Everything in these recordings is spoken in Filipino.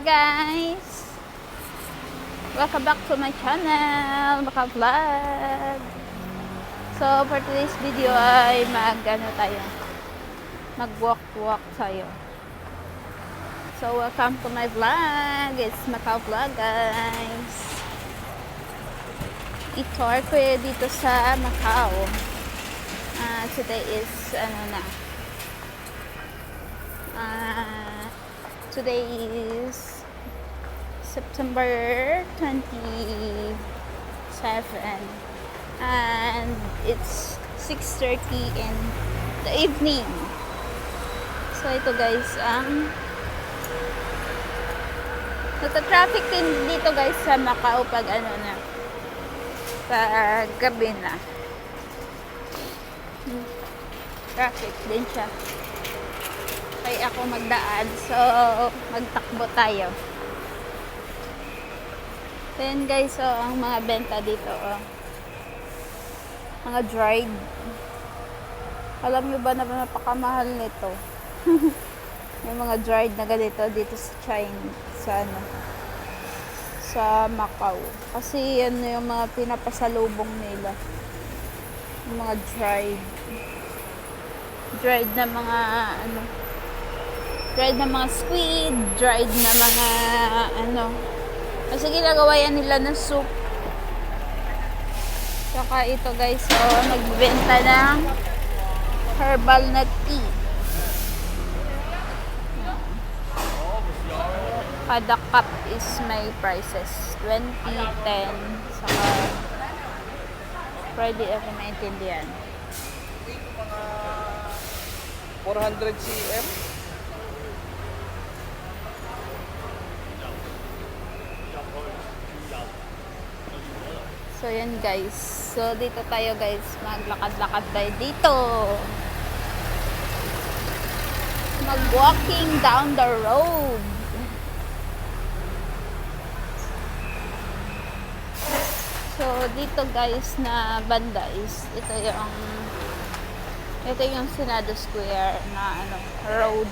guys! Welcome back to my channel, Maka Vlog. So for today's video ay mag-walk tayo. So welcome to my vlog. It's Maka Vlog guys. I-tour ko dito sa Macau. Today is today is September 27 and it's 6:30 in the evening. So ito guys, nagka-traffic din dito guys sa Macau pag pag gabi na. Traffic din siya. Kaya ako magdaan, so magtakbo tayo. Then guys, so ang mga benta dito, mga dried. Alam nyo ba na napakamahal nito? Yung mga dried na ganito dito sa China, sa Macau. Kasi yan yung mga pinapasalubong nila. Yung mga dried na mga dried na mga squid, dried na mga kasi ginagawa yan nila ng soup. Saka ito guys, so nagbenta ng herbal na tea. Kada cup is may prices, 20, 10, saka pwede ako maintindihan. 400 cm. So yan guys. So dito tayo guys, maglakad-lakad tayo dito. Mag-walking down the road. So dito guys na banda is ito yung Senado Square na road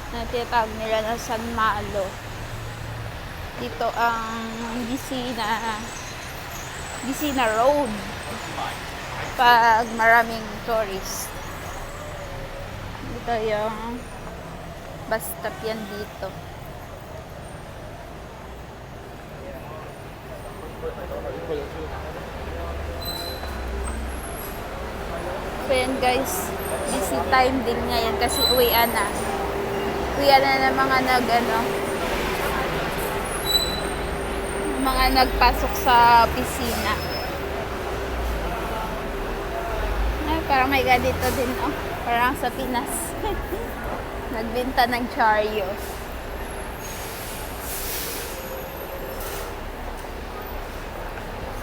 na tinatawag nila na San Malo. Dito ang Gisina Road pag maraming tourist. Dito yung bus stop yan dito. So yan guys, busy time din ngayon kasi uwian na ng mga mga nagpasok sa opisina. Ay, parang may ganito din, parang sa Pinas. Nagbenta ng charyo.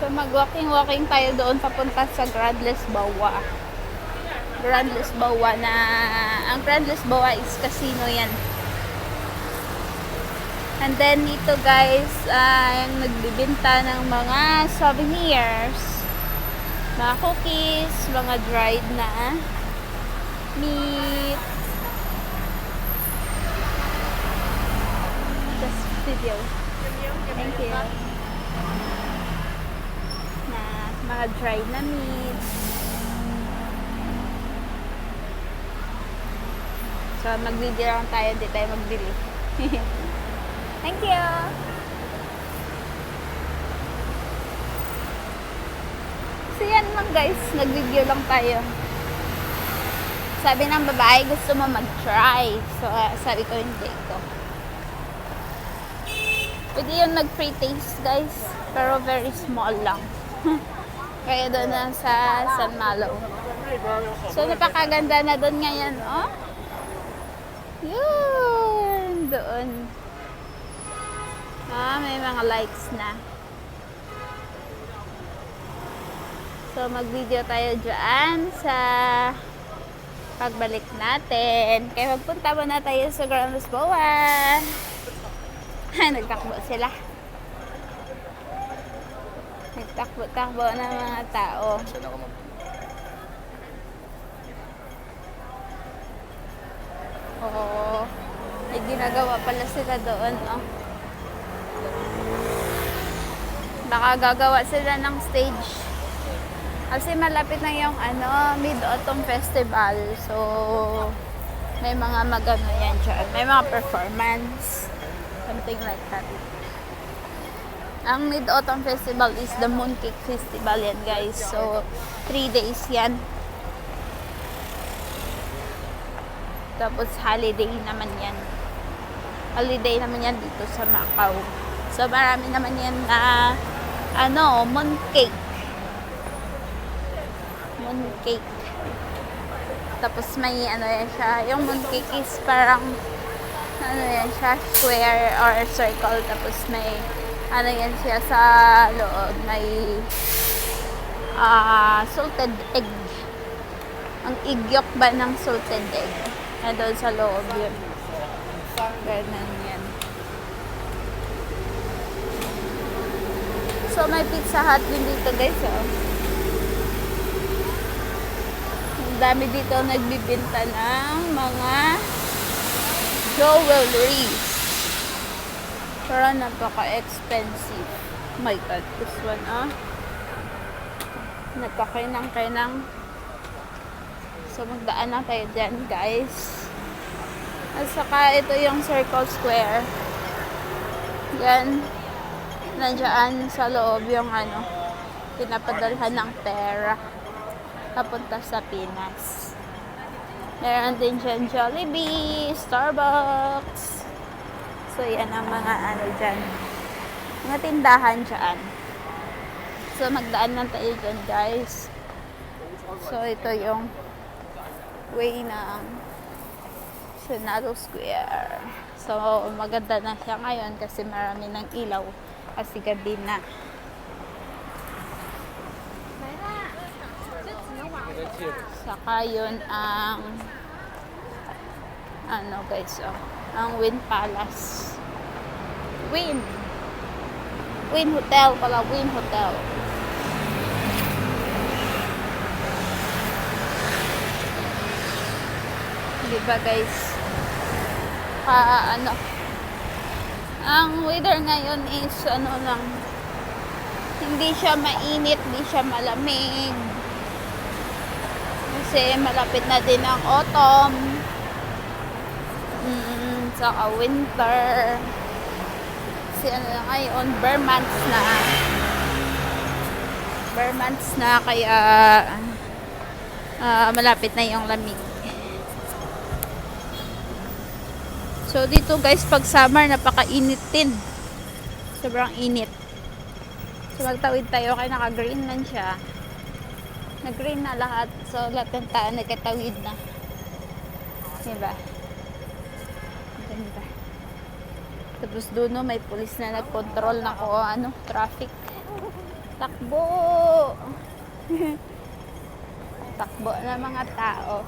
So mag-walking tayo doon papunta sa Grand Lisboa. Grand Lisboa na, ang Grand Lisboa is casino yan. And then dito guys, yung nagbibenta ng mga souvenirs, mga cookies, mga dried na meat. Just video. Thank you. Na mga dried na meat. So mag-video lang tayo, hindi tayo magbili. Thank you! So yan lang guys, nag-video lang tayo. Sabi ng babae, gusto mo mag-try. So sabi ko, hindi ko. Pwede yun mag-free taste guys, pero very small lang. Kaya doon na sa San Malo. So napakaganda na doon ngayon, Yun! Doon. May mga lights na. So, mag-video tayo dyan sa pagbalik natin. Kaya magpunta muna tayo sa Grand Lisboa. Nagtakbo sila. Nagtakbo-takbo na mga tao. Oo. May ginagawa pala sila doon, oh. Baka gagawa sila ng stage. Kasi malapit na yung Mid-Autumn Festival. So, may mga magano yan dyan. May mga performance. Something like that. Ang Mid-Autumn Festival is the Mooncake Festival yan, guys. So, 3 days yan. Tapos, holiday naman yan. Holiday naman yan dito sa Macau. So, marami naman yan na mooncake. Mooncake. Tapos may yan siya. Yung mooncake is parang yan siya, square or circle. Tapos may yan siya sa loob. May salted egg. Ang egg yolk ba ng salted egg? Doon sa loob yun. Ganun yan. So, may Pizza Hut din dito, guys, oh. Ang dami dito nagbibenta ng mga jewelries. Pero napaka-expensive. Oh my God, this one, ah. Nagkakainang-kainang. So, magdaan na tayo dyan, guys. At saka, ito yung Circle Square. Yan. Nandiyan sa loob yung pinapadalhan ng pera papunta sa Pinas. Meron din dyan Jollibee, Starbucks. So, yan ang mga dyan. Mga tindahan dyan. So, magdaan lang tayo dyan, guys. So, ito yung way ng Senado Square. So, maganda na siya ngayon kasi marami ng ilaw. Kasi gabi na. Saka yun ang guys, ang Wynn Palace. Wynn Hotel pala, Wynn Hotel. Diba, guys? Ang weather ngayon is lang, hindi siya mainit, hindi siya malamig. Kasi malapit na din ang autumn. Saka winter. Kasi ngayon, bare months na. Bare months na, kaya malapit na yung lamig. So, dito, guys, pag summer, napaka-init din. Sobrang init. So, magtawid tayo kaya naka-green man siya. Nag-green na lahat. So, lahat ng tao nagkatawid na. Diba? Ganda. Tapos doon, may pulis na nag-control na traffic. Takbo! Takbo na mga tao.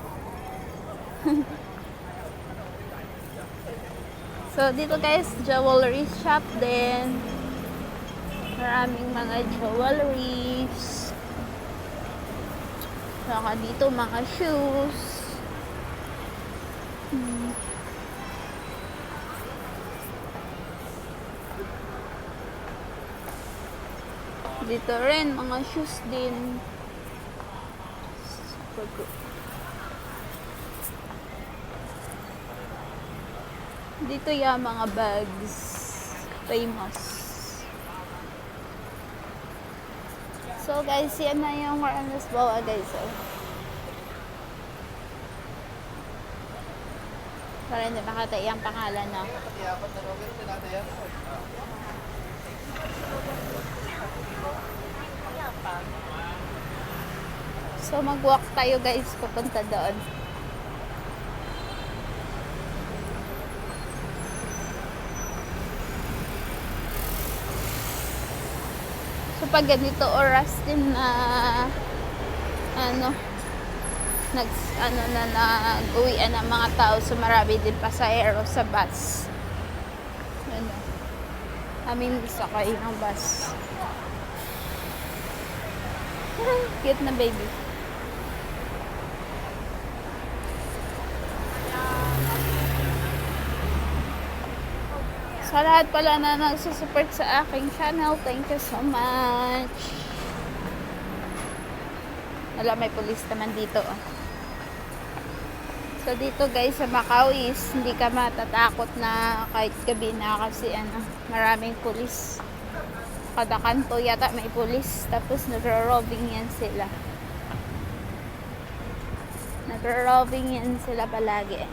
So, dito, guys, jewelry shop din. Maraming mga jewelries. Saka dito, mga shoes. Dito rin, mga shoes din. Super good. Dito yung mga bags. Famous. So, guys, yan na yung Morales Bawa, guys. Para hindi makatay ang pangalan na. So, mag-walk tayo, guys, papunta doon. So, pag ganito oras din na nag-uwian ng mga tao, so marami din pasahero sa bus. Sakay ng bus. Cute na baby. Sa lahat pala na nagsusupport sa aking channel, thank you so much. Wala, may pulis naman dito. Oh. So dito guys sa Macau is hindi ka matatakot na kahit gabi na kasi maraming pulis. Kada kanto yata may pulis. Tapos nagro-robbing yan sila. Nagro-robbing yan sila palagi.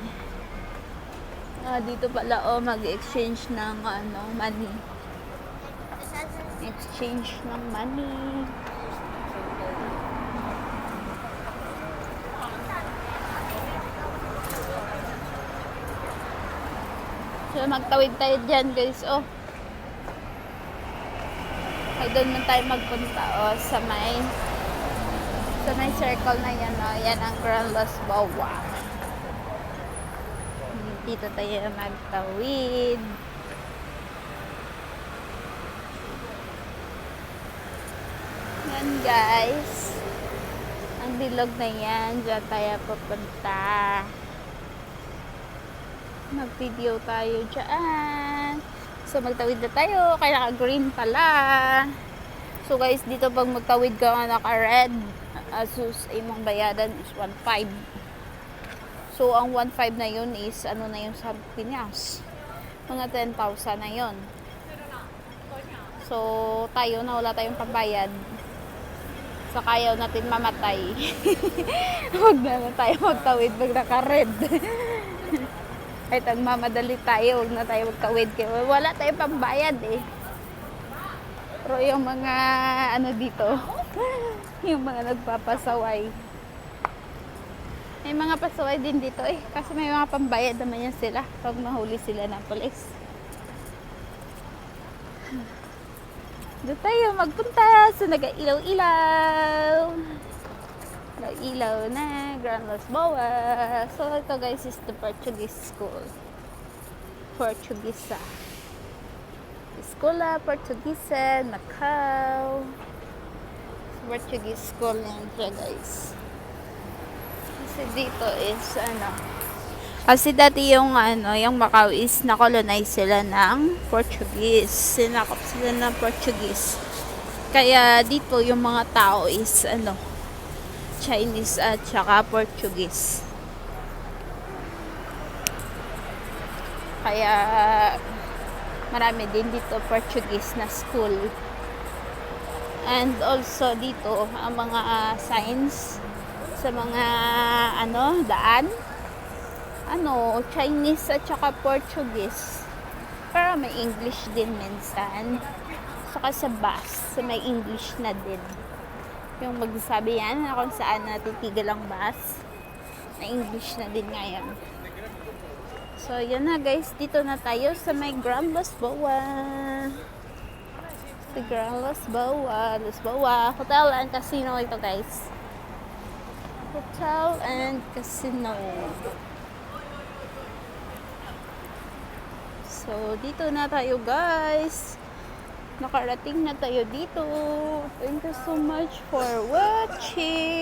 Dito pala mag-exchange ng money. Exchange ng money. So magtawid tayo dyan guys. Ay doon man tayo magpunta sa may circle na yan. Yan ang Grand Los Bawa. Dito tayo magtawid. Yan guys. Ang bilog na yan. Diyan tayo pupunta. Mag-video tayo dyan. So magtawid na tayo. Kaya naka-green pala. So guys, dito pag magtawid ka naka-red, asus imong bayadan is 1.5. So ang 1.5 na yun is na yun sa Pinas. Mga 10,000 na yun. So tayo na wala tayong pambayad. So ayaw natin mamatay. Huwag na tayo magtawid pag naka-red. Kahit ang mamadali tayo, huwag na tayo magtawid. Kaya wala tayong pambayad Pero yung mga dito, yung mga nagpapasaway. May mga pasaway din dito kasi may mga pambayad naman yan sila pag mahuli sila ng pulis. Doon tayo magpunta sa nag-ilaw-ilaw. Ilaw na Grand Los Bawa. So ito guys is the Portuguese school. Portuguesa. Escola Portuguesa Macau. Portuguese school yan siya guys. Kasi dito is kasi dati yung yung Macau is na-colonize sila ng Portuguese. Sinakop sila ng Portuguese. Kaya dito yung mga tao is Chinese at saka Portuguese. Kaya marami din dito Portuguese na school. And also dito ang mga signs sa mga daan Chinese at saka Portuguese. Pero may English din minsan. Saka sa bus may English na din. Yung magsasabi yan kung saan natitigil ang bus. Na English na din ngayon. So, yun na guys. Dito na tayo sa may Grand Los Bawa. Sa Grand Los Bawa. Los Bawa. Hotel and Casino ito guys. Hotel and Casino. So, dito na tayo guys. Nakarating na tayo dito. Thank you so much for watching.